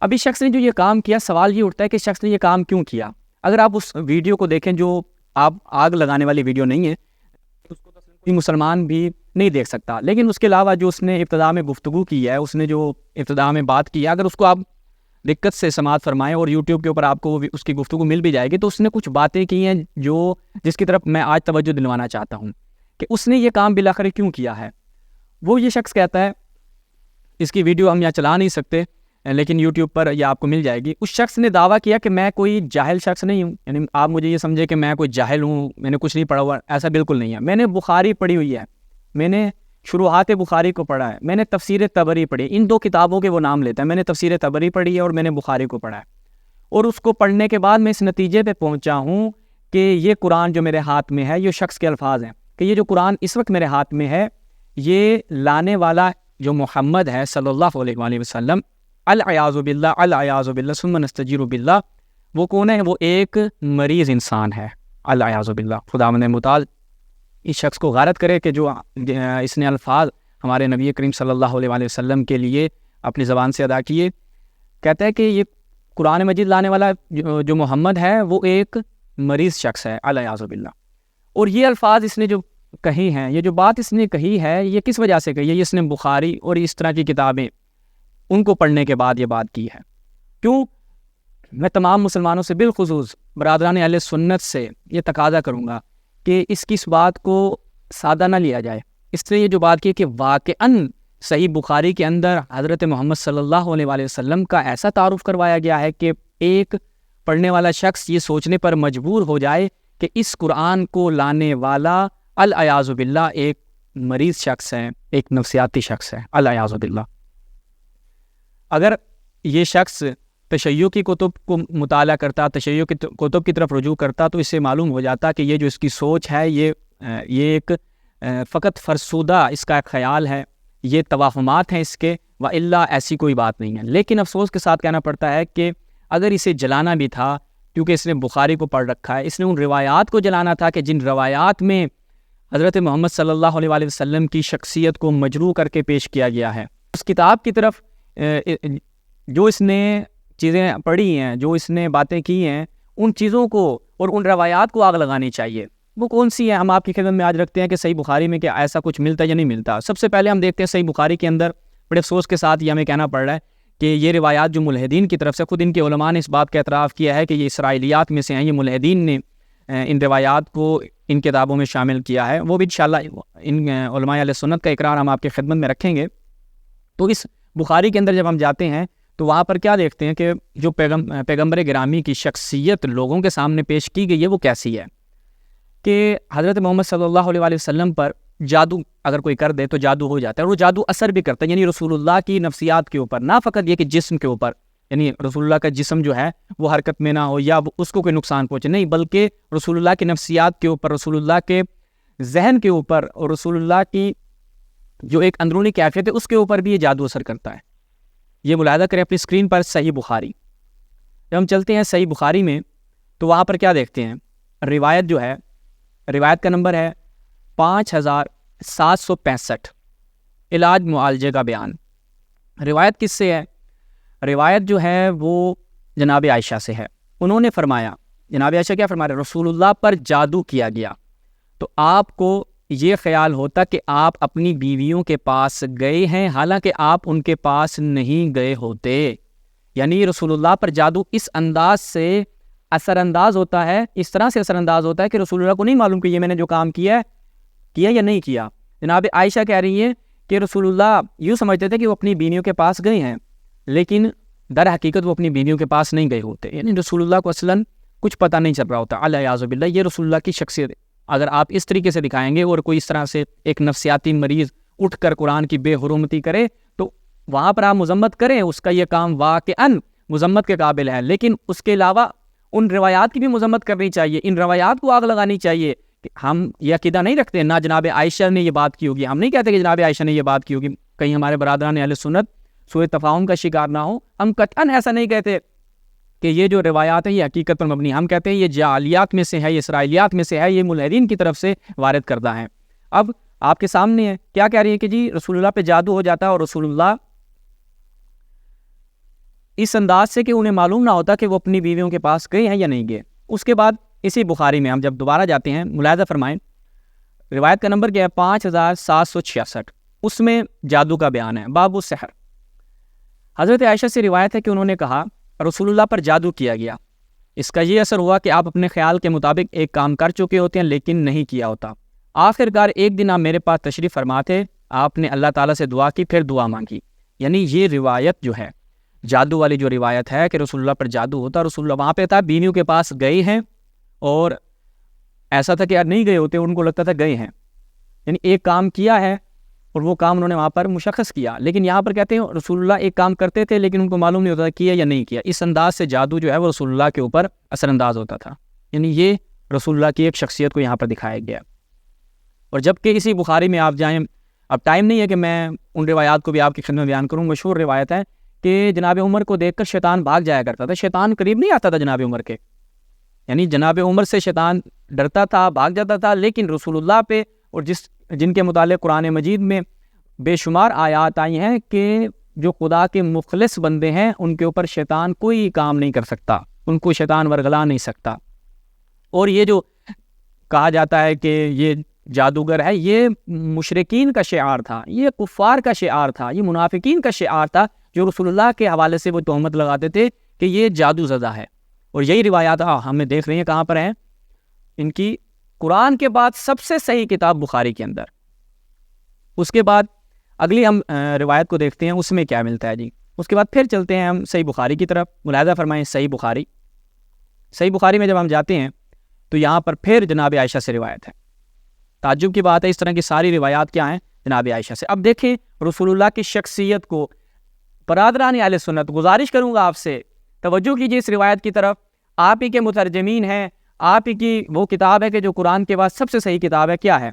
اب اس شخص نے جو یہ کام کیا، سوال یہ اٹھتا ہے کہ شخص نے یہ کام کیوں کیا؟ اگر آپ اس ویڈیو کو دیکھیں جو آپ آگ لگانے والی ویڈیو نہیں ہے، اس کو کوئی مسلمان بھی نہیں دیکھ سکتا، لیکن اس کے علاوہ جو اس نے ابتدا میں گفتگو کی ہے، اس نے جو ابتدا میں بات کی ہے، اگر اس کو آپ دقت سے سماعت فرمائیں اور یوٹیوب کے اوپر آپ کو اس کی گفتگو مل بھی جائے گی، تو اس نے کچھ باتیں کی ہیں جس کی طرف میں آج توجہ دلوانا چاہتا ہوں کہ اس نے یہ کام بالآخر کیوں کیا ہے۔ وہ یہ شخص کہتا ہے، اس کی ویڈیو ہم یہاں چلا نہیں سکتے لیکن یوٹیوب پر یہ آپ کو مل جائے گی۔ اس شخص نے دعویٰ کیا کہ میں کوئی جاہل شخص نہیں ہوں، یعنی آپ مجھے یہ سمجھے کہ میں کوئی جاہل ہوں، میں نے کچھ نہیں پڑھا ہوا، ایسا بالکل نہیں ہے۔ میں نے بخاری پڑھی ہوئی ہے، میں نے شروحات بخاری کو پڑھا ہے، میں نے تفسیر طبری پڑھی ہے، ان دو کتابوں کے وہ نام لیتا ہے، میں نے تفسیر طبری پڑھی ہے اور میں نے بخاری کو پڑھا ہے، اور اس کو پڑھنے کے بعد میں اس نتیجے پہ پہنچا ہوں کہ یہ قرآن جو میرے ہاتھ میں ہے، یہ شخص کے الفاظ ہیں کہ یہ جو قرآن اس وقت میرے ہاتھ میں ہے، یہ لانے والا جو محمد ہے صلی اللہ علیہ وآلہ وسلم، العیاذ باللہ ثم نستجیر باللہ، وہ کون ہے؟ وہ ایک مریض انسان ہے، العیاذ باللہ۔ خداوند متعال اس شخص کو غارت کرے کہ جو اس نے الفاظ ہمارے نبی کریم صلی اللہ علیہ وآلہ وسلم کے لیے اپنی زبان سے ادا کیے۔ کہتا ہے کہ یہ قرآن مجید لانے والا جو محمد ہے وہ ایک مریض شخص ہے، العیاذ باللہ۔ اور یہ الفاظ اس نے جو کہی ہیں، یہ جو بات اس نے کہی ہے، یہ کس وجہ سے کہی ہے؟ یہ اس نے بخاری اور اس طرح کی کتابیں ان کو پڑھنے کے بعد یہ بات کی ہے۔ کیوں؟ میں تمام مسلمانوں سے بالخصوص برادران اہل سنت سے یہ تقاضا کروں گا کہ اس کی اس بات کو سادہ نہ لیا جائے۔ اس نے یہ جو بات کی کہ واقعاً صحیح بخاری کے اندر حضرت محمد صلی اللہ علیہ وآلہ وسلم کا ایسا تعارف کروایا گیا ہے کہ ایک پڑھنے والا شخص یہ سوچنے پر مجبور ہو جائے کہ اس قرآن کو لانے والا العیاذ باللہ ایک مریض شخص ہے، ایک نفسیاتی شخص ہے، العیاذ باللہ۔ اگر یہ شخص تشیع کی کتب کو مطالعہ کرتا، تشیع کی کتب کی طرف رجوع کرتا، تو اس سے معلوم ہو جاتا کہ یہ جو اس کی سوچ ہے، یہ ایک فقط فرسودہ اس کا ایک خیال ہے، یہ توہمات ہیں اس کے، وَإِلَّا ایسی کوئی بات نہیں ہے۔ لیکن افسوس کے ساتھ کہنا پڑتا ہے کہ اگر اسے جلانا بھی تھا، کیونکہ اس نے بخاری کو پڑھ رکھا ہے، اس نے ان روایات کو جلانا تھا کہ جن روایات میں حضرت محمد صلی اللہ علیہ وآلہ وسلم کی شخصیت کو مجروح کر کے پیش کیا گیا ہے۔ اس کتاب کی طرف جو اس نے چیزیں پڑھی ہیں، جو اس نے باتیں کی ہیں، ان چیزوں کو اور ان روایات کو آگ لگانی چاہیے۔ وہ کون سی ہیں؟ ہم آپ کی خدمت میں آج رکھتے ہیں کہ صحیح بخاری میں کیا ایسا کچھ ملتا ہے یا نہیں ملتا۔ سب سے پہلے ہم دیکھتے ہیں صحیح بخاری کے اندر، بڑے افسوس کے ساتھ یہ ہمیں کہنا پڑ رہا ہے کہ یہ روایات جو ملحدین کی طرف سے، خود ان کے علماء نے اس بات کا اعتراف کیا ہے کہ یہ اسرائیلیات میں سے ہیں، یہ ملحدین نے ان روایات کو ان کتابوں میں شامل کیا ہے۔ وہ بھی انشاءاللہ ان علماء اہل سنت کا اقرار ہم آپ کی خدمت میں رکھیں گے۔ تو اس بخاری کے اندر جب ہم جاتے ہیں تو وہاں پر کیا دیکھتے ہیں کہ جو پیغمبر گرامی کی شخصیت لوگوں کے سامنے پیش کی گئی ہے وہ کیسی ہے، کہ حضرت محمد صلی اللہ علیہ وآلہ وسلم پر جادو اگر کوئی کر دے تو جادو ہو جاتا ہے، اور وہ جادو اثر بھی کرتا ہے، یعنی رسول اللہ کی نفسیات کے اوپر، نہ فقط یہ کہ جسم کے اوپر، یعنی رسول اللہ کا جسم جو ہے وہ حرکت میں نہ ہو یا اس کو کوئی نقصان پہنچے، نہیں، بلکہ رسول اللہ کی نفسیات کے اوپر، رسول اللہ کے ذہن کے اوپر، اور رسول اللہ کی جو ایک اندرونی کیفیت ہے اس کے اوپر بھی یہ جادو اثر کرتا ہے۔ یہ ملاحظہ کریں اپنی اسکرین پر صحیح بخاری۔ جب ہم چلتے ہیں صحیح بخاری میں تو وہاں پر کیا دیکھتے ہیں؟ روایت جو ہے، روایت کا نمبر ہے 5765، علاج معالجے کا بیان۔ روایت کس سے ہے؟ روایت جو ہے وہ جناب عائشہ سے ہے۔ انہوں نے فرمایا، جناب عائشہ کیا فرما رہے؟ رسول اللہ پر جادو کیا گیا تو آپ کو یہ خیال ہوتا کہ آپ اپنی بیویوں کے پاس گئے ہیں، حالانکہ آپ ان کے پاس نہیں گئے ہوتے۔ یعنی رسول اللہ پر جادو اس انداز سے اثر انداز ہوتا ہے، اس طرح سے اثر انداز ہوتا ہے کہ رسول اللہ کو نہیں معلوم کہ یہ میں نے جو کام کیا یا نہیں کیا۔ جناب عائشہ کہہ رہی ہے کہ رسول اللہ یوں سمجھتے تھے کہ وہ اپنی بیویوں کے پاس گئے ہیں، لیکن در حقیقت وہ اپنی بیویوں کے پاس نہیں گئے ہوتے، یعنی رسول اللہ کو اصلاً کچھ پتہ نہیں چل رہا ہوتا، العیاذ باللہ۔ یہ رسول اللہ کی شخصیت اگر آپ اس طریقے سے دکھائیں گے اور کوئی اس طرح سے ایک نفسیاتی مریض اٹھ کر قرآن کی بے حرمتی کرے تو وہاں پر آپ مذمت کریں، اس کا یہ کام واقعاً مذمت کے قابل ہے، لیکن اس کے علاوہ ان روایات کی بھی مذمت کرنی چاہیے، ان روایات کو آگ لگانی چاہیے کہ ہم یہ عقیدہ نہیں رکھتے نہ جناب عائشہ نے یہ بات کی ہوگی، ہم نہیں کہتے کہ جناب عائشہ نے یہ بات کی ہوگی، کہیں ہمارے برادران اہل سنت سوء تفاہم کا شکار نہ ہو، ہم قطعاً ایسا نہیں کہتے کہ یہ جو روایات ہیں یہ حقیقت پر مبنی، ہم کہتے ہیں یہ جعالیات میں سے ہے، یہ اسرائیلیات میں سے ہے، یہ ملحدین کی طرف سے وارد کردہ ہیں۔ اب آپ کے سامنے ہے کیا کہہ رہی ہے کہ جی رسول اللہ پہ جادو ہو جاتا ہے اور رسول اللہ اس انداز سے کہ انہیں معلوم نہ ہوتا کہ وہ اپنی بیویوں کے پاس گئے ہیں یا نہیں گئے۔ اس کے بعد اسی بخاری میں ہم جب دوبارہ جاتے ہیں، ملاحظہ فرمائیں، روایت کا نمبر کیا ہے 5766، اس میں جادو کا بیان ہے، باب السحر۔ حضرت عائشہ سے روایت ہے کہ انہوں نے کہا رسول اللہ پر جادو کیا گیا، اس کا یہ اثر ہوا کہ آپ اپنے خیال کے مطابق ایک کام کر چکے ہوتے ہیں لیکن نہیں کیا ہوتا۔ آخر کار ایک دن آپ میرے پاس تشریف فرما تھے، آپ نے اللہ تعالیٰ سے دعا کی، پھر دعا مانگی۔ یعنی یہ روایت جو ہے، جادو والی جو روایت ہے کہ رسول اللہ پر جادو ہوتا، رسول اللہ وہاں پہ تھا، بیویوں کے پاس گئے ہیں، اور ایسا تھا کہ یار نہیں گئے ہوتے، ان کو لگتا تھا گئے ہیں، یعنی ایک کام کیا ہے اور وہ کام انہوں نے وہاں پر مشخص کیا۔ لیکن یہاں پر کہتے ہیں رسول اللہ ایک کام کرتے تھے لیکن ان کو معلوم نہیں ہوتا کیا یا نہیں کیا۔ اس انداز سے جادو جو ہے وہ رسول اللہ کے اوپر اثر انداز ہوتا تھا، یعنی یہ رسول اللہ کی ایک شخصیت کو یہاں پر دکھایا گیا۔ اور جب کہ اسی بخاری میں آپ جائیں، اب ٹائم نہیں ہے کہ میں ان روایات کو بھی آپ کی خدمت میں بیان کروں، مشہور روایت ہے کہ جناب عمر کو دیکھ کر شیطان بھاگ جایا کرتا تھا، شیطان قریب نہیں آتا تھا جناب عمر کے، یعنی جناب عمر سے شیطان ڈرتا تھا، بھاگ جاتا تھا، لیکن رسول اللہ پہ اور جن کے متعلق قرآن مجید میں بے شمار آیات آئی ہیں کہ جو خدا کے مخلص بندے ہیں ان کے اوپر شیطان کوئی کام نہیں کر سکتا، ان کو شیطان ورگلا نہیں سکتا۔ اور یہ جو کہا جاتا ہے کہ یہ جادوگر ہے، یہ مشرکین کا شعار تھا، یہ کفار کا شعار تھا، یہ منافقین کا شعار تھا، جو رسول اللہ کے حوالے سے وہ تہمت لگاتے تھے کہ یہ جادو زدہ ہے۔ اور یہی روایات ہمیں دیکھ رہے ہیں کہاں پر ہیں، ان کی قرآن کے بعد سب سے صحیح کتاب بخاری کے اندر۔ اس کے بعد اگلی ہم روایت کو دیکھتے ہیں، اس میں کیا ملتا ہے جی۔ اس کے بعد پھر چلتے ہیں ہم صحیح بخاری کی طرف، ملاحظہ فرمائیں صحیح بخاری میں جب ہم جاتے ہیں تو یہاں پر پھر جناب عائشہ سے روایت ہے۔ تعجب کی بات ہے، اس طرح کی ساری روایات کیا ہیں جناب عائشہ سے۔ اب دیکھیں رسول اللہ کی شخصیت کو، برادران اہل سنت گزارش کروں گا آپ سے توجہ کیجیے اس روایت کی طرف۔ آپ ہی کے مترجمین ہیں، آپ ہی کی وہ کتاب ہے کہ جو قرآن کے بعد سب سے صحیح کتاب ہے، کیا ہے؟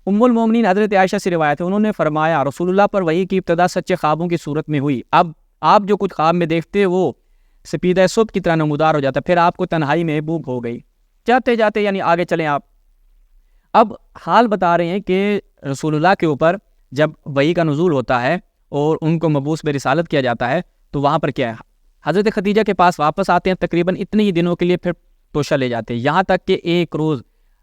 ام المومنین حضرت عائشہ سے روایت ہے، انہوں نے فرمایا رسول اللہ پر وحی کی ابتدا سچے خوابوں کی صورت میں ہوئی۔ اب آپ جو کچھ خواب میں دیکھتے وہ سپیدہ صبح کی طرح نمودار ہو جاتا، پھر آپ کو تنہائی محبوب ہو گئی۔ جاتے جاتے یعنی آگے چلیں آپ، اب حال بتا رہے ہیں کہ رسول اللہ کے اوپر جب وحی کا نزول ہوتا ہے اور ان کو مبعوث بے رسالت کیا جاتا ہے تو وہاں پر کیا ہے، حضرت خدیجہ کے پاس واپس آتے ہیں، تقریباً اتنے ہی دنوں کے لیے پھر توشہ لے جاتے ہیں، یہاں تک کہ ایک روز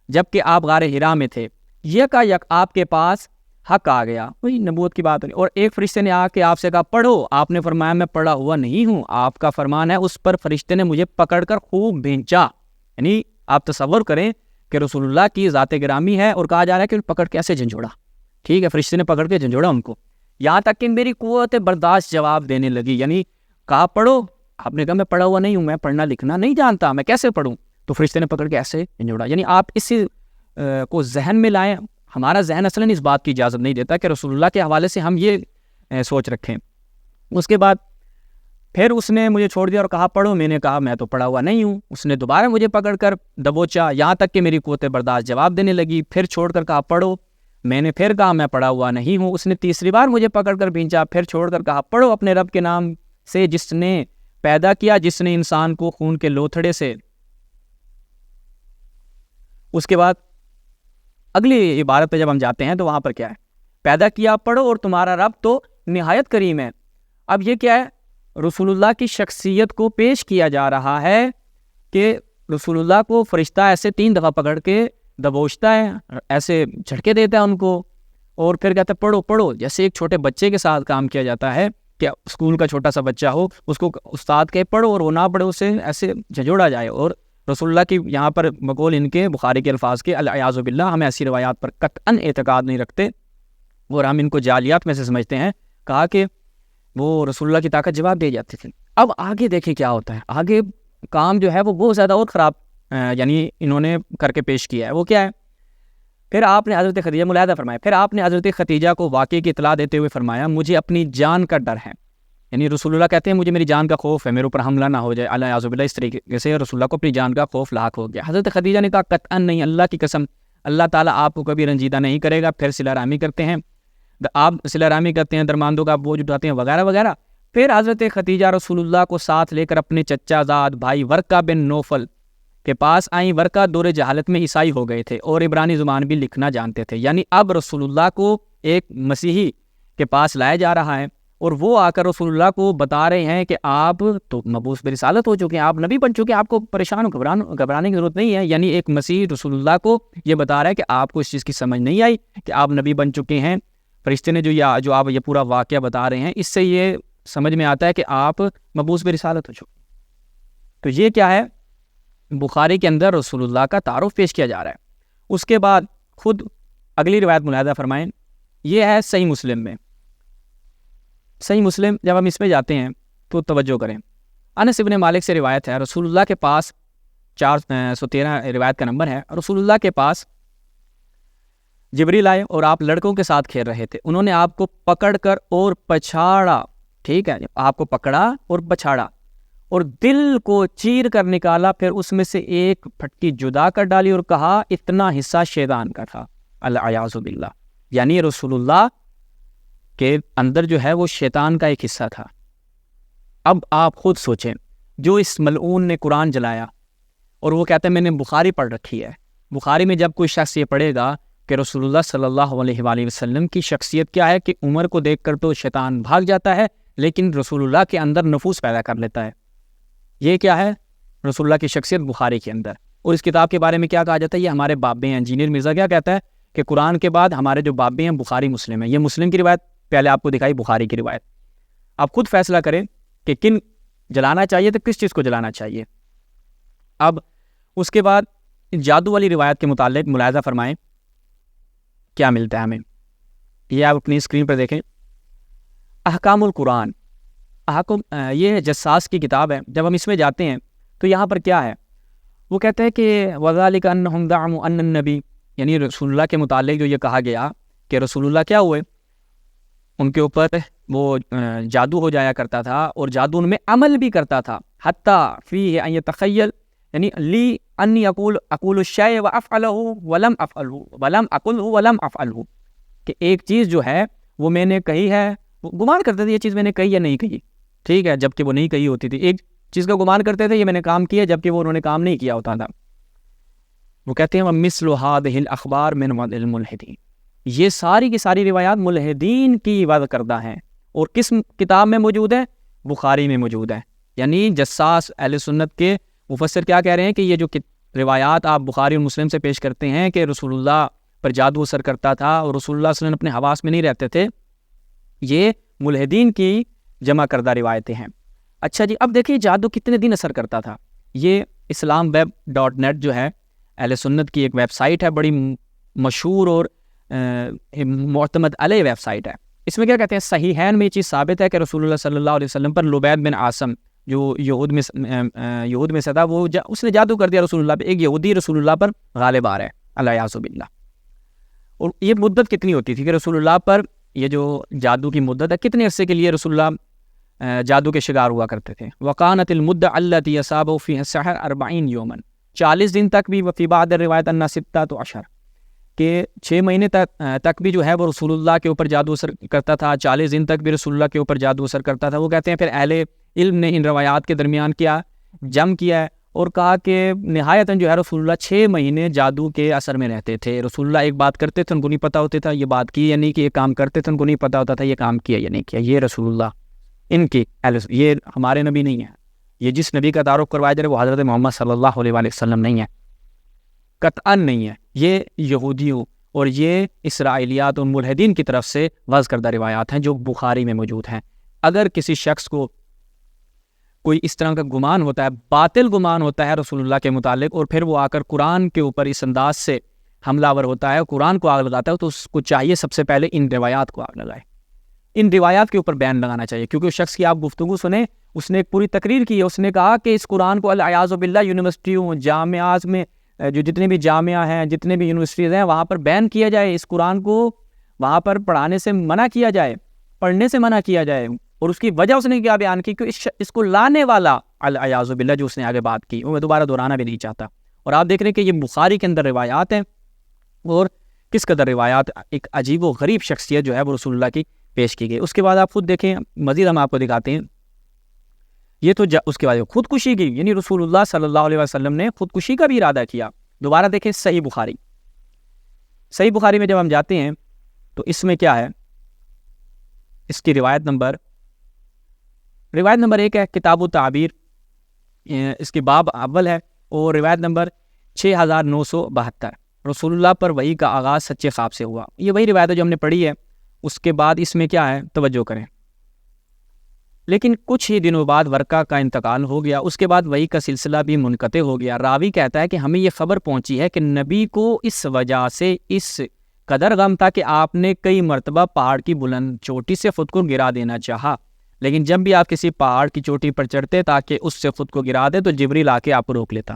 جب کہ آپ غار حرا میں تھے، یک آپ کے پاس حق آ گیا، وہی نبوت کی بات ہوئی، اور ایک فرشتے نے آ کے آپ سے کہا پڑھو، آپ نے فرمایا میں پڑھا ہوا نہیں ہوں، آپ کا فرمان ہے، اس پر فرشتے نے مجھے پکڑ کر خوب بھینچا۔ یعنی آپ تصور کریں کہ رسول اللہ کی ذات گرامی ہے اور کہا جا رہا ہے کہ پکڑ کے ایسے جھنجھوڑا، ٹھیک ہے، فرشتے نے پکڑ کے جھنجھوڑا ان کو، یہاں تک کہ میری قوت برداشت جواب دینے لگی، یعنی کہا پڑھو، آپ نے کہا میں پڑھا ہوا نہیں ہوں، میں پڑھنا لکھنا نہیں جانتا، میں کیسے پڑھوں؟ تو فرشتے نے پکڑ کے ایسے جھنجھوڑا۔ یعنی آپ اس کو ذہن میں لائیں، ہمارا ذہن اصلاً اس بات کی اجازت نہیں دیتا کہ رسول اللہ کے حوالے سے ہم یہ سوچ رکھیں۔ اس کے بعد پھر اس نے مجھے چھوڑ دیا اور کہا پڑھو، میں نے کہا میں تو پڑھا ہوا نہیں ہوں، اس نے دوبارہ مجھے پکڑ کر دبوچا، یہاں تک کہ میری قوت برداشت جواب دینے لگی، پھر چھوڑ کر کہا پڑھو، میں نے پھر کہا میں پڑھا ہوا نہیں ہوں، اس نے تیسری بار مجھے پکڑ کر بھینچا، پھر چھوڑ کر کہا پڑھو اپنے رب کے نام سے جس نے پیدا کیا، جس نے انسان کو خون کے لوتھڑے سے۔ اس کے بعد اگلی عبارت پہ جب ہم جاتے ہیں تو وہاں پر کیا ہے، پیدا کیا پڑھو اور تمہارا رب تو نہایت کریم ہے۔ اب یہ کیا ہے، رسول اللہ کی شخصیت کو پیش کیا جا رہا ہے کہ رسول اللہ کو فرشتہ ایسے 3 دفعہ پکڑ کے دبوچتا ہے، ایسے جھٹکے دیتا ہے ان کو، اور پھر کہتا ہے پڑھو پڑھو، جیسے ایک چھوٹے بچے کے ساتھ کام کیا جاتا ہے کہ اسکول کا چھوٹا سا بچہ ہو، اس کو استاد کہے پڑھو اور وہ نہ پڑھے، اسے ایسے جھنجھوڑا جائے۔ اور رسول اللہ کی یہاں پر بقول ان کے بخاری کے الفاظ کے الیاذ باللہ، ہم ایسی روایات پر قطعاً اعتقاد نہیں رکھتے اور ہم ان کو جعلیات میں سے سمجھتے ہیں، کہا کہ وہ رسول اللہ کی طاقت جواب دے جاتی تھی۔ اب آگے دیکھیں کیا ہوتا ہے، آگے کام جو ہے وہ بہت زیادہ اور خراب یعنی انہوں نے کر کے پیش کیا ہے۔ وہ کیا ہے، پھر آپ نے حضرت خدیجہ، ملاحظہ فرمایا، پھر آپ نے حضرت خدیجہ کو واقعے کی اطلاع دیتے ہوئے فرمایا مجھے اپنی جان کا ڈر ہے، یعنی رسول اللہ کہتے ہیں مجھے میری جان کا خوف ہے، میرے اوپر حملہ نہ ہو جائے، الیاذ باللہ، اس طریقے سے رسول اللہ کو اپنی جان کا خوف لاحق ہو گیا۔ حضرت خدیجہ نے کہا قطعاً نہیں، اللہ کی قسم، اللہ تعالیٰ آپ کو کبھی رنجیدہ نہیں کرے گا۔ پھر صلہ رحمی کرتے ہیں، آپ صلہ رحمی کرتے ہیں، درماندوں کا بوجھ اٹھاتے ہیں، وغیرہ وغیرہ۔ پھر حضرت خدیجہ رسول اللہ کو ساتھ لے کر اپنے چچا زاد بھائی ورقہ بن نوفل کے پاس آئیں۔ ورقہ دور جہالت میں عیسائی ہو گئے تھے اور عبرانی زبان بھی لکھنا جانتے تھے، یعنی اب رسول اللہ کو ایک مسیحی کے پاس لایا جا رہا ہے اور وہ آ کر رسول اللہ کو بتا رہے ہیں کہ آپ تو مبعوث برسالت ہو چکے ہیں، آپ نبی بن چکے ہیں، آپ کو پریشان گھبرانے کی ضرورت نہیں ہے. یعنی ایک مسیح رسول اللہ کو یہ بتا رہا ہے کہ آپ کو اس چیز کی سمجھ نہیں آئی کہ آپ نبی بن چکے ہیں. فرشتے نے جو آپ یہ پورا واقعہ بتا رہے ہیں، اس سے یہ سمجھ میں آتا ہے کہ آپ مبعوث برسالت ہو چکے. تو یہ کیا ہے؟ بخاری کے اندر رسول اللہ کا تعارف پیش کیا جا رہا ہے. اس کے بعد خود اگلی روایت ملاحظہ فرمائیں، یہ ہے صحیح مسلم میں. صحیح مسلم جب ہم اس میں جاتے ہیں تو توجہ کریں. انس ابن مالک سے روایت ہے، رسول اللہ کے پاس 413 روایت کا نمبر ہے. رسول اللہ کے پاس جبریل آئے اور آپ لڑکوں کے ساتھ کھیل رہے تھے. انہوں نے آپ کو پکڑ کر اور پچھاڑا. ٹھیک ہے، آپ کو پکڑا اور پچھاڑا اور دل کو چیر کر نکالا، پھر اس میں سے ایک پھٹکی جدا کر ڈالی اور کہا اتنا حصہ شیطان کا تھا. العیاذ باللہ. یعنی رسول اللہ کے اندر جو ہے وہ شیطان کا ایک حصہ تھا. اب آپ خود سوچیں، جو اس ملعون نے قرآن جلایا اور وہ کہتا ہے میں نے بخاری پڑھ رکھی ہے. بخاری میں جب کوئی شخص یہ پڑھے گا کہ رسول اللہ صلی اللہ علیہ وآلہ وسلم کی شخصیت کیا ہے کہ عمر کو دیکھ کر تو شیطان بھاگ جاتا ہے، لیکن رسول اللہ کے اندر نفوس پیدا کر لیتا ہے. یہ کیا ہے؟ رسول اللہ کی شخصیت بخاری کے اندر. اور اس کتاب کے بارے میں کیا کہا جاتا ہے؟ یہ ہمارے بابے ہیں. انجینئر مرزا کیا کہتا ہے کہ قرآن کے بعد ہمارے جو بابے ہیں بخاری مسلم ہیں. یہ مسلم کی روایت پہلے آپ کو دکھائی، بخاری کی روایت. آپ خود فیصلہ کریں کہ کن جلانا چاہیے تو کس چیز کو جلانا چاہیے. اب اس کے بعد جادو والی روایت کے متعلق ملاحظہ فرمائیں کیا ملتا ہے ہمیں. یہ آپ اپنی اسکرین پر دیکھیں، احکام القرآن. یہ جساس کی کتاب ہے. جب ہم اس میں جاتے ہیں تو یہاں پر کیا ہے؟ وہ کہتے ہیں کہ وَذَلِكَ أَنَّهُمْ زَعَمُوا أَنَّ النَّبِيَّ، یعنی رسول اللہ کے متعلق جو یہ کہا گیا کہ رسول اللہ کیا ہوئے، ان کے اوپر وہ جادو ہو جایا کرتا تھا اور جادو ان میں عمل بھی کرتا تھا. حتیٰ فیہ ان یتخیل، یعنی لی انی اقول الشیء وافعلہ ولم افعلہ، کہ ایک چیز جو ہے وہ میں نے کہی ہے، وہ گمان کرتے تھے یہ چیز میں نے کہی یا نہیں کہی. ٹھیک ہے، جبکہ وہ نہیں کہی ہوتی تھی. ایک چیز کا گمان کرتے تھے یہ میں نے کام کیا، جبکہ وہ انہوں نے کام نہیں کیا ہوتا تھا. وہ کہتے ہیں وَمِثْلُ هَذِهِ الْأَخْبَارِ مِنْ وَضْعِ الْمُلْحِدِينَ، یہ ساری کی ساری روایات ملحدین کی وضع کردہ ہیں. اور کس کتاب میں موجود ہے؟ بخاری میں موجود ہے. یعنی جساس اہل سنت کے مفسر کیا کہہ رہے ہیں کہ یہ جو روایات آپ بخاری اور مسلم سے پیش کرتے ہیں کہ رسول اللہ پر جادو اثر کرتا تھا اور رسول اللہ صلی اللہ علیہ وسلم اپنے حواس میں نہیں رہتے تھے، یہ ملحدین کی جمع کردہ روایتیں ہیں. اچھا جی، اب دیکھیے جادو کتنے دن اثر کرتا تھا. یہ islamweb.net جو ہے اہل سنت کی ایک ویب سائٹ ہے، بڑی مشہور اور معتمد علیہ ویب سائٹ ہے. اس میں کیا کہتے ہیں، صحیحین میں یہ چیز ثابت ہے کہ رسول اللہ صلی اللہ علیہ وسلم پر لبید بن عاصم جو یہود میں سے تھا، وہ اس نے جادو کر دیا رسول اللہ پہ. ایک یہودی رسول اللہ پر غالب آ رہا ہے، العیاذ باللہ. اور یہ مدت کتنی ہوتی تھی کہ رسول اللہ پر یہ جو جادو کی مدت ہے، کتنے عرصے کے لیے رسول اللہ جادو کے شکار ہوا کرتے تھے. وقانت المدہ التی اصابہ فیہا السحر 40 یوما، 40 دن تک بھی. وفی بعض الروایات انہا 16 کہ 6 مہینے تک بھی جو ہے وہ رسول اللہ کے اوپر جادو اثر کرتا تھا. 40 دن تک بھی رسول اللہ کے اوپر جادو اثر کرتا تھا. وہ کہتے ہیں پھر اہل علم نے ان روایات کے درمیان کیا جم کیا ہے اور کہا کہ نہایتاً جو ہے رسول اللہ 6 مہینے جادو کے اثر میں رہتے تھے. رسول اللہ ایک بات کرتے تھے ان کو نہیں پتہ ہوتا تھا یہ بات کی یا نہیں کی، یہ کام کرتے تھے ان کو نہیں پتہ ہوتا تھا یہ کام کیا یا نہیں کیا. یہ رسول اللہ ان کی یہ ہمارے نبی نہیں ہے. یہ جس نبی کا تعارف کروایا جائے وہ حضرت محمد صلی اللہ علیہ وآلہ وسلم نہیں ہے، قطعاً نہیں ہے. یہ یہودیوں اور یہ اسرائیلیات اور ملحدین کی طرف سے وضع کردہ روایات ہیں جو بخاری میں موجود ہیں. اگر کسی شخص کو کوئی اس طرح کا گمان ہوتا ہے، باطل گمان ہوتا ہے رسول اللہ کے متعلق، اور پھر وہ آ کر قرآن کے اوپر اس انداز سے حملہ ور ہوتا ہے، قرآن کو آگ لگاتا ہے، تو اس کو چاہیے سب سے پہلے ان روایات کو آگ لگائے. ان روایات کے اوپر بین لگانا چاہیے. کیونکہ اس شخص کی آپ گفتگو سنیں، اس نے ایک پوری تقریر کی ہے. اس نے کہا کہ اس قرآن کو العیاذ باللہ یونیورسٹیوں، جامعات میں جو جتنے بھی جامعہ ہیں، جتنے بھی یونیورسٹیز ہیں، وہاں پر بین کیا جائے. اس قرآن کو وہاں پر پڑھانے سے منع کیا جائے، پڑھنے سے منع کیا جائے. اور اس کی وجہ اس نے کیا بیان کی کہ اس کو لانے والا العیاذ باللہ جو اس نے آگے بات کی وہ میں دوبارہ دہرانا بھی نہیں چاہتا. اور آپ دیکھ رہے ہیں کہ یہ بخاری کے اندر روایات ہیں اور کس قدر روایات ایک عجیب و غریب شخصیت جو ہے وہ رسول اللہ کی پیش کی گئی. اس کے بعد آپ خود دیکھیں، مزید ہم آپ کو دکھاتے ہیں. یہ تو اس کے بعد خودکشی کی، یعنی رسول اللہ صلی اللہ علیہ وسلم نے خودکشی کا بھی ارادہ کیا. دوبارہ دیکھیں صحیح بخاری. صحیح بخاری میں جب ہم جاتے ہیں تو اس میں کیا ہے، اس کی روایت نمبر روایت نمبر 1 ہے کتاب التعبیر، اس کی باب اول ہے، اور روایت نمبر 6972، رسول اللہ پر وحی کا آغاز سچے خواب سے ہوا۔ یہ وہی روایت ہے جو ہم نے پڑھی ہے۔ اس کے بعد اس میں کیا ہے، توجہ کریں، لیکن کچھ ہی دنوں بعد ورقہ کا انتقال ہو گیا، اس کے بعد وحی کا سلسلہ بھی منقطع ہو گیا۔ راوی کہتا ہے کہ ہمیں یہ خبر پہنچی ہے کہ نبی کو اس وجہ سے اس قدر غم تھا کہ آپ نے کئی مرتبہ پہاڑ کی بلند چوٹی سے خود کو گرا دینا چاہا، لیکن جب بھی آپ کسی پہاڑ کی چوٹی پر چڑھتے تاکہ اس سے خود کو گرا دے تو جبریل آ کے آپ کو روک لیتا۔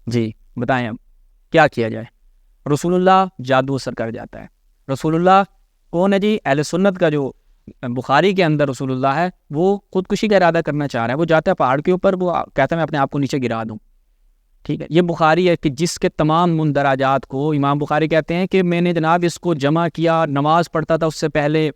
جی بتائیں اب کیا کیا جائے؟ رسول اللہ جادو اثر کر جاتا ہے۔ رسول اللہ کون ہے جی؟ اہل سنت کا جو بخاری کے اندر رسول اللہ ہے وہ خودکشی کا ارادہ کرنا چاہ رہا ہے، وہ جاتا ہے پہاڑ کے اوپر، وہ کہتا ہے میں اپنے آپ کو نیچے گرا دوں، ٹھیک ہے۔ یہ بخاری ہے کہ جس کے تمام مندرجات کو امام بخاری کہتے ہیں کہ میں نے جناب اس کو جمع کیا، نماز پڑھتا تھا، اس سے پہلے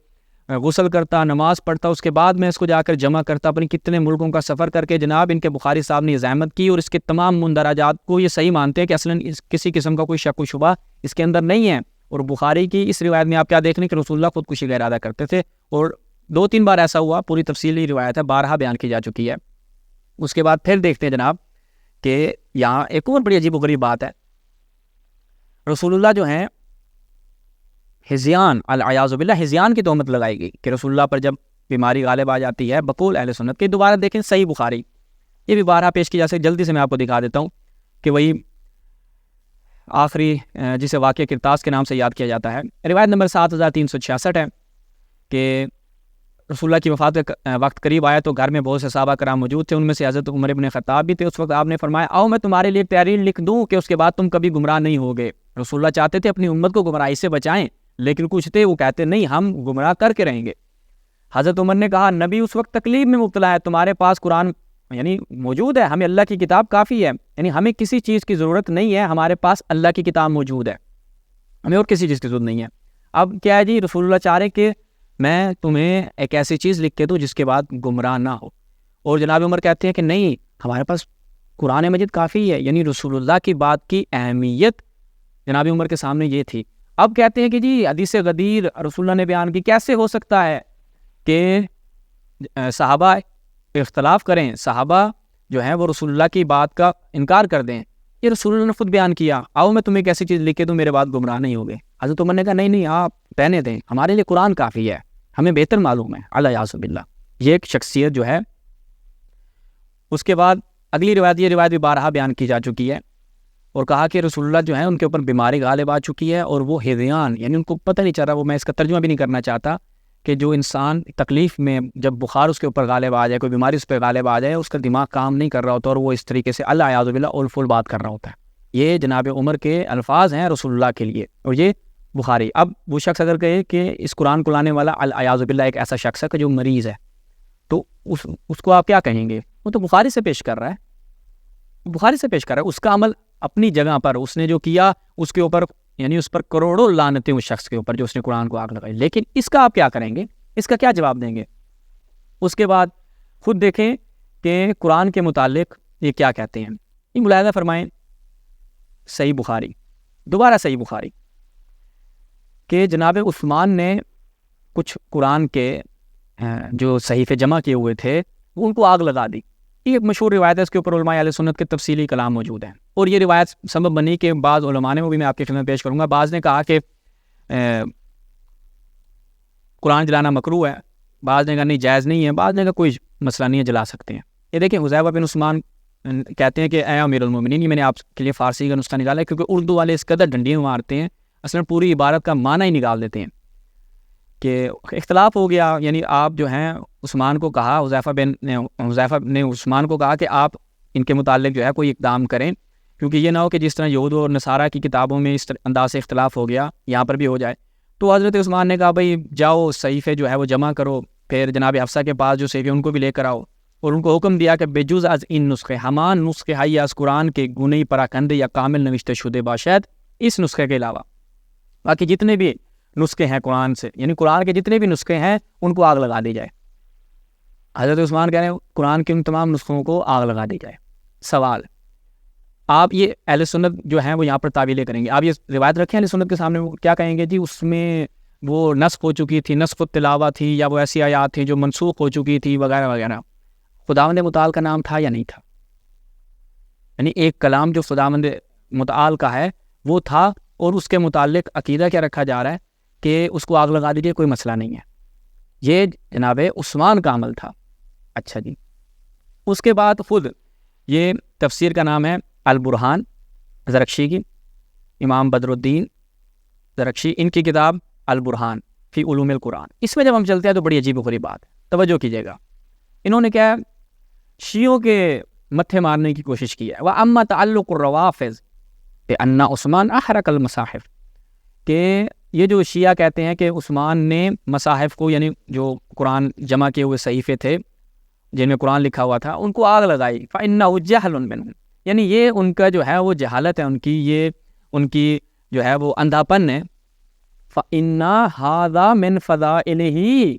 غسل کرتا، نماز پڑھتا، اس کے بعد میں اس کو جا کر جمع کرتا، اپنی کتنے ملکوں کا سفر کر کے جناب ان کے بخاری صاحب نے زحمت کی، اور اس کے تمام مندرجات کو یہ صحیح مانتے ہیں کہ اصلاً کسی قسم کا کوئی شک و شبہ اس کے اندر نہیں ہے۔ اور بخاری کی اس روایت میں آپ کیا دیکھ رہے ہیں کہ رسول اللہ خودکشی کا ارادہ کرتے تھے، اور 2-3 بار ایسا ہوا، پوری تفصیلی روایت ہے، بارہا بیان کی جا چکی ہے۔ اس کے بعد پھر دیکھتے ہیں جناب کہ یہاں ایک اور بڑی عجیب و غریب بات ہے، رسول اللہ جو ہیں ہذیان، العیاذ باللہ ہذیان کی تہمت لگائی گئی کہ رسول اللہ پر جب بیماری غالب آ جاتی ہے بقول اہل سنت کے۔ دوبارہ دیکھیں صحیح بخاری، یہ بھی بارہا پیش کی جا سکتی، جلدی سے میں آپ کو دکھا دیتا ہوں کہ وہی آخری جسے واقعہ کرتاس کے نام سے یاد کیا جاتا ہے۔ روایت نمبر 7366 ہے کہ رسول اللہ کی وفات کا وقت قریب آیا تو گھر میں بہت سے صحابہ کرام موجود تھے، ان میں سے حضرت عمر ابن خطاب بھی تھے۔ اس وقت آپ نے فرمایا آؤ میں تمہارے لیے تحریر لکھ دوں کہ اس کے بعد تم کبھی گمراہ نہیں ہوگے۔ رسول اللہ چاہتے تھے اپنی امت کو گمراہی سے بچائیں، لیکن کچھ تھے وہ کہتے نہیں ہم گمراہ کر کے رہیں گے۔ حضرت عمر نے کہا نبی اس وقت تکلیف میں مبتلا ہے، تمہارے پاس قرآن یعنی موجود ہے، ہمیں اللہ کی کتاب کافی ہے، یعنی ہمیں کسی چیز کی ضرورت نہیں ہے، ہمارے پاس اللہ کی کتاب موجود ہے، ہمیں اور کسی چیز کی ضرورت نہیں ہے۔ اب کیا ہے جی، رسول اللہ چاہ رہے کہ میں تمہیں ایک ایسی چیز لکھ کے دوں جس کے بعد گمراہ نہ ہو، اور جناب عمر کہتے ہیں کہ نہیں ہمارے پاس قرآن مجید کافی ہے، یعنی رسول اللہ کی بات کی اہمیت جناب عمر کے سامنے یہ تھی۔ اب کہتے ہیں کہ جی حدیث غدیر رسول اللہ نے بیان کی، کیسے ہو سکتا ہے کہ صحابہ اختلاف کریں، صحابہ جو ہیں وہ رسول اللہ کی بات کا انکار کر دیں؟ یہ رسول اللہ نے خود بیان کیا، آؤ میں تمہیں ایک ایسی چیز لکھ کے دوں میرے بعد گمراہ نہیں ہوگے۔ حضرت عمر نے کہا نہیں آپ رہنے دیں، ہمارے لیے قرآن کافی ہے، ہمیں بہتر معلوم ہے، الیاذ باللہ۔ یہ ایک شخصیت جو ہے۔ اس کے بعد اگلی روایت، یہ روایت بھی بارہا بیان کی جا چکی ہے، اور کہا کہ رسول اللہ جو ہیں ان کے اوپر بیماری غالب آ چکی ہے، اور وہ ہذیان یعنی ان کو پتہ نہیں چل رہا، وہ میں اس کا ترجمہ بھی نہیں کرنا چاہتا کہ جو انسان تکلیف میں جب بخار اس کے اوپر غالب آ جائے، کوئی بیماری اس پہ غالب آ جائے، اس کا دماغ کام نہیں کر رہا ہوتا اور وہ اس طریقے سے الیاذ باللہ اول فول بات کر رہا ہوتا ہے۔ یہ جناب عمر کے الفاظ ہیں رسول اللہ کے لیے، اور یہ بخاری۔ ب وہ شخص اگر کہے کہ اس قرآن کو لانے والا الیاذ باللہ ایک ایسا شخص ہے کہ جو مریض ہے، تو اس کو آپ کیا کہیں گے؟ وہ تو بخاری سے پیش کر رہا ہے، بخاری سے پیش کر رہا ہے، اس کا عمل اپنی جگہ پر، اس نے جو کیا اس کے اوپر یعنی اس پر کروڑوں لعنتیں اس شخص کے اوپر جو اس نے قرآن کو آگ لگائی، لیکن اس کا آپ کیا کریں گے؟ اس کا کیا جواب دیں گے؟ اس کے بعد خود دیکھیں کہ قرآن کے متعلق یہ کیا کہتے ہیں، یہ ملاحظہ فرمائیں صحیح بخاری، دوبارہ صحیح بخاری، کہ جناب عثمان نے کچھ قرآن کے جو صحیفے جمع کیے ہوئے تھے ان کو آگ لگا دی۔ یہ ایک مشہور روایت ہے، اس کے اوپر علماء اہل سنت کے تفصیلی کلام موجود ہیں، اور یہ روایت سبب بنی کہ بعض علماء نے، وہ بھی میں آپ کے خدمت پیش کروں گا، بعض نے کہا کہ قرآن جلانا مکروہ ہے، بعض نے کہا نہیں جائز نہیں ہے، بعض نے کہا کوئی مسئلہ نہیں ہے جلا سکتے ہیں۔ یہ دیکھیں حذیفہ بن عثمان کہتے ہیں کہ اے امیر المومنین، یہ میں نے آپ کے لیے فارسی کا نسخہ نکالا ہے کیونکہ اردو والے اس قدر ڈنڈیاں مارتے ہیں، اصلا پوری عبارت کا معنی ہی نکال دیتے ہیں کہ اختلاف ہو گیا، یعنی آپ جو ہیں عثمان کو کہا، حذیفہ نے عثمان کو کہا کہ آپ ان کے متعلق جو ہے کوئی اقدام کریں، کیونکہ یہ نہ ہو کہ جس طرح یہود اور نصارہ کی کتابوں میں اس انداز سے اختلاف ہو گیا یہاں پر بھی ہو جائے۔ تو حضرت عثمان نے کہا بھائی جاؤ صحیفے جو ہے وہ جمع کرو، پھر جناب حفصہ کے پاس جو صحیفے ان کو بھی لے کر آؤ، اور ان کو حکم دیا کہ بجز از ان نسخے ہمان نسخے ہائی از قرآن کے گنئی پراکندے یا کامل نوشتے شدے باشد، اس نسخے کے علاوہ باقی جتنے بھی نسخے ہیں قرآن سے، یعنی قرآن کے جتنے بھی نسخے ہیں ان کو آگ لگا دی جائے۔ حضرت عثمان کہہ رہے ہیں قرآن کے ان تمام نسخوں کو آگ لگا دی جائے۔ سوال، آپ یہ اہل سنت جو ہیں وہ یہاں پر تعویلیں کریں گے، آپ یہ روایت رکھیں اہل سنت کے سامنے، وہ کیا کہیں گے جی اس میں وہ نسخ ہو چکی تھی، نسخ التلاوہ تھی، یا وہ ایسی آیات تھیں جو منسوخ ہو چکی تھی وغیرہ وغیرہ، خداوند متعال کا نام تھا یا نہیں تھا؟ یعنی ایک کلام جو خداوند متعال کا ہے وہ تھا، اور اس کے متعلق عقیدہ کیا رکھا جا رہا ہے کہ اس کو آگ لگا دیجیے، کوئی مسئلہ نہیں ہے. یہ جناب عثمان کا عمل تھا. اچھا جی، اس کے بعد خود یہ تفسیر کا نام ہے البرہان زرکشی کی، امام بدر الدین زرکشی، ان کی کتاب البرہان فی علوم القرآن. اس میں جب ہم چلتے ہیں تو بڑی عجیب و غریب بات ہے، توجہ کیجیے گا. انہوں نے کیا شیعوں کے متھے مارنے کی کوشش کی ہے. وَأَمَّا تَعَلُّقُ الرَّوَافِضِ بِأَنَّ عثمان أَحْرَقَ الْمَصَاحِفَ، کہ یہ جو شیعہ کہتے ہیں کہ عثمان نے مصاحف کو، یعنی جو قرآن جمع کیے ہوئے صحیفے تھے جن میں قرآن لکھا ہوا تھا، ان کو آگ لگائی. فَإِنَّهُ جَهْلٌ مِّنْهُ، یعنی یہ ان کا جو ہے وہ جہالت ہے ان کی، یہ ان کی جو ہے وہ اندھاپن ہے. فَإِنَّ هَذَا مِنْ فَضَائِلِهِ،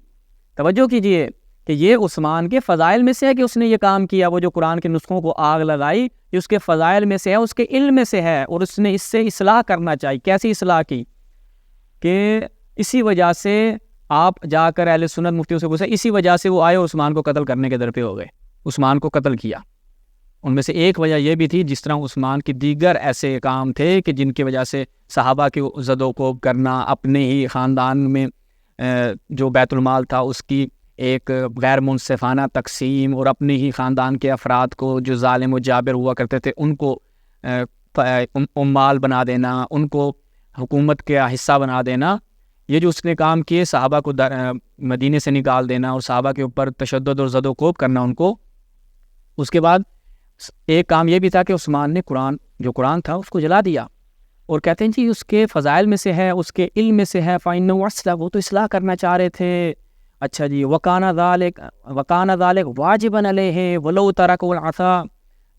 توجہ کیجئے کہ یہ عثمان کے فضائل میں سے ہے کہ اس نے یہ کام کیا. وہ جو قرآن کے نسخوں کو آگ لگائی، یہ اس کے فضائل میں سے ہے، اس کے علم میں سے ہے، اور اس نے اس سے اصلاح کرنا چاہیے. کیسی اصلاح کی؟ کہ اسی وجہ سے آپ جا کر اہل سنت مفتیوں سے پوچھا، اسی وجہ سے وہ آئے اور عثمان کو قتل کرنے کے در پہ ہو گئے، عثمان کو قتل کیا. ان میں سے ایک وجہ یہ بھی تھی، جس طرح عثمان کی دیگر ایسے کام تھے کہ جن کی وجہ سے صحابہ کے زد و کوب کرنا، اپنے ہی خاندان میں جو بیت المال تھا اس کی ایک غیر منصفانہ تقسیم، اور اپنے ہی خاندان کے افراد کو جو ظالم و جابر ہوا کرتے تھے ان کو عمال بنا دینا، ان کو حکومت کا حصہ بنا دینا. یہ جو اس نے کام کیے، صحابہ کو مدینے سے نکال دینا اور صحابہ کے اوپر تشدد اور زد و کوب کرنا ان کو. اس کے بعد ایک کام یہ بھی تھا کہ عثمان نے جو قرآن تھا اس کو جلا دیا، اور کہتے ہیں جی اس کے فضائل میں سے ہے، اس کے علم میں سے ہے. فَإِنَّهُ أَصْلَحَ، وہ تو اصلاح کرنا چاہ رہے تھے. اچھا جی، وَكَانَ ذَلِكَ وَاجِبًا عَلَيْهِ وَلَوْ تَرَكَهُ الْعَصَىٰ،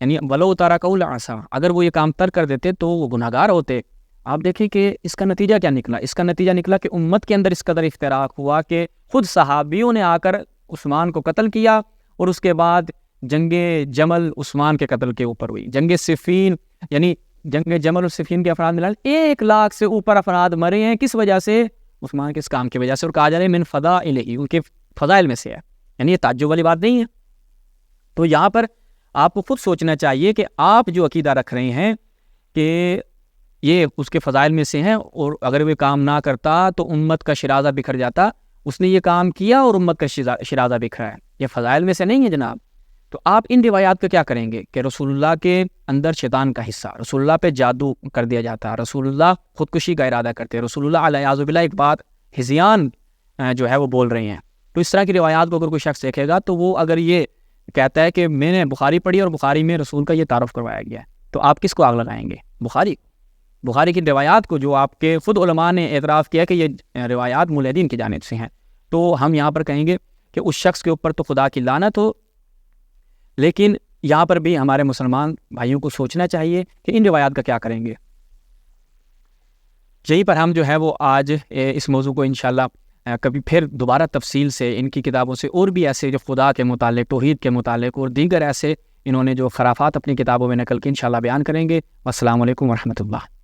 یعنی وَلَوْ تَرَكَهُ الْعَصَىٰ، اگر وہ یہ کام ترک کر دیتے تو وہ گناہگار ہوتے. آپ دیکھیں کہ اس کا نتیجہ کیا نکلا. اس کا نتیجہ نکلا کہ امت کے اندر اس قدر افتراق ہوا کہ خود صحابیوں نے آ کر عثمان کو قتل کیا، اور اس کے بعد جنگ جمل عثمان کے قتل کے اوپر ہوئی. جنگ صفین، یعنی جنگ جمل اور صفین کے افراد ملا 1,00,000 سے اوپر افراد مرے ہیں. کس وجہ سے؟ عثمان کے اس کام کی وجہ سے. اور کہا جا رہا ہے من فضائلہ، ان کے فضائل میں سے ہے. یعنی یہ تعجب والی بات نہیں ہے. تو یہاں پر آپ کو خود سوچنا چاہیے کہ آپ جو عقیدہ رکھ رہے ہیں کہ یہ اس کے فضائل میں سے ہیں، اور اگر وہ کام نہ کرتا تو امت کا شرازہ بکھر جاتا. اس نے یہ کام کیا اور امت کا شرازہ بکھرا ہے. یہ فضائل میں سے نہیں ہے جناب. تو آپ ان روایات کا کیا کریں گے کہ رسول اللہ کے اندر شیطان کا حصہ، رسول اللہ پہ جادو کر دیا جاتا، رسول اللہ خودکشی کا ارادہ کرتے، رسول اللہ علیہ باللہ ایک بات ہذیان جو ہے وہ بول رہے ہیں. تو اس طرح کی روایات کو اگر کوئی شخص دیکھے گا تو وہ اگر یہ کہتا ہے کہ میں نے بخاری پڑھی اور بخاری میں رسول کا یہ تعارف کروایا گیا ہے، تو آپ کس کو آگ لگائیں گے؟ بخاری کی روایات کو، جو آپ کے خود علماء نے اعتراف کیا کہ یہ روایات ملحدین کی جانب سے ہیں. تو ہم یہاں پر کہیں گے کہ اس شخص کے اوپر تو خدا کی لعنت ہو. لیکن یہاں پر بھی ہمارے مسلمان بھائیوں کو سوچنا چاہیے کہ ان روایات کا کیا کریں گے. یہیں پر ہم جو ہے وہ آج اس موضوع کو انشاءاللہ کبھی پھر دوبارہ تفصیل سے ان کی کتابوں سے اور بھی ایسے جو خدا کے متعلق، توحید کے متعلق اور دیگر ایسے انہوں نے جو خرافات اپنی کتابوں میں نقل کی انشاءاللہ بیان کریں گے. والسلام علیکم ورحمۃ اللہ.